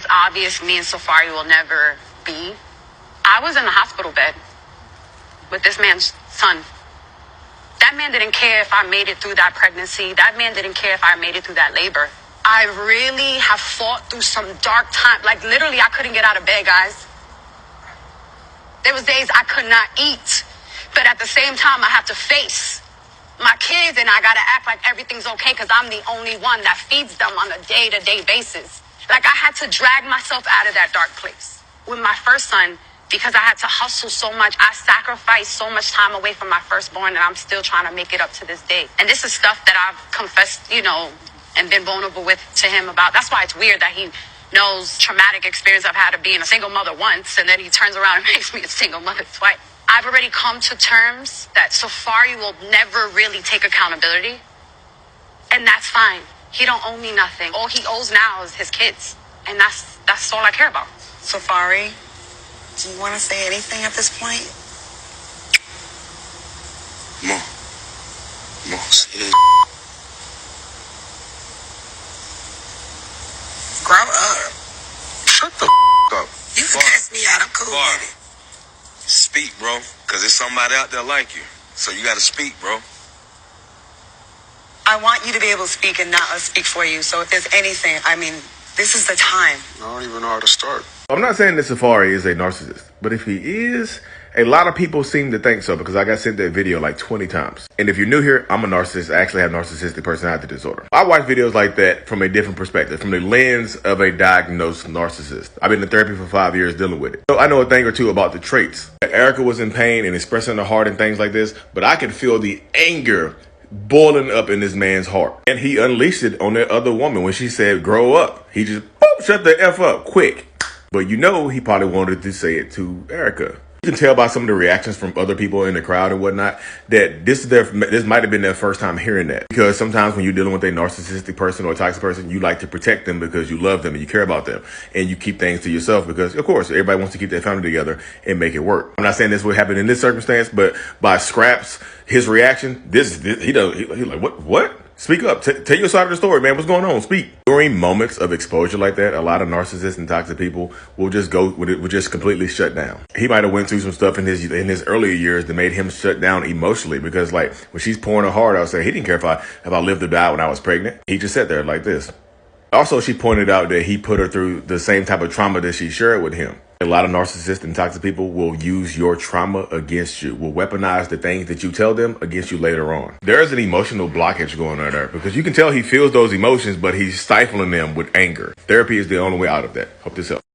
It's obvious me and Sarafee will never be. I was in the hospital bed with this man's son. That man didn't care if I made it through that pregnancy. That man didn't care if I made it through that labor. I really have fought through some dark time. Like, literally, I couldn't get out of bed, guys. There was days I could not eat. But at the same time, I have to face my kids, and I got to act like everything's okay because I'm the only one that feeds them on a day-to-day basis. Like, I had to drag myself out of that dark place. With my first son, because I had to hustle so much, I sacrificed so much time away from my firstborn, and I'm still trying to make it up to this day. And this is stuff that I've confessed, and been vulnerable with to him about. That's why it's weird that he knows traumatic experience I've had of being a single mother once, and then he turns around and makes me a single mother twice. I've already come to terms that Sarafee will never really take accountability, and that's fine. He don't owe me nothing. All he owes now is his kids, and that's all I care about. Sarafee, do you want to say anything at this point? Come on, say this. Grow up. Shut the up. You can cuss me out. I'm cool with it. Speak, bro, because there's somebody out there like you. So you got to speak, bro. I want you to be able to speak and not us speak for you. So if there's anything, this is the time. I don't even know how to start. I'm not saying that Sarafee is a narcissist, but if he is, a lot of people seem to think so because I got sent that video like 20 times. And if you're new here, I'm a narcissist. I actually have narcissistic personality disorder. I watch videos like that from a different perspective, from the lens of a diagnosed narcissist. I've been in therapy for 5 years dealing with it. So I know a thing or two about the traits. Erica was in pain and expressing her heart and things like this, but I could feel the anger boiling up in this man's heart. And he unleashed it on that other woman when she said, grow up. He just, boom, shut the F up quick. But he probably wanted to say it to Erica. You can tell by some of the reactions from other people in the crowd and whatnot that this might have been their first time hearing that. Because sometimes when you're dealing with a narcissistic person or a toxic person, you like to protect them because you love them and you care about them. And you keep things to yourself because, of course, everybody wants to keep their family together and make it work. I'm not saying this would happen in this circumstance, but by Scraps, his reaction, he's like, what? Speak up. Tell your side of the story, man. What's going on? Speak. During moments of exposure like that, a lot of narcissists and toxic people will just completely shut down. He might have went through some stuff in his earlier years that made him shut down emotionally because, like, when she's pouring her heart out, saying he didn't care if I lived or died when I was pregnant. He just sat there like this. Also, she pointed out that he put her through the same type of trauma that she shared with him. A lot of narcissists and toxic people will use your trauma against you, will weaponize the things that you tell them against you later on. There's an emotional blockage going on there because you can tell he feels those emotions, but he's stifling them with anger. Therapy is the only way out of that. Hope this helps.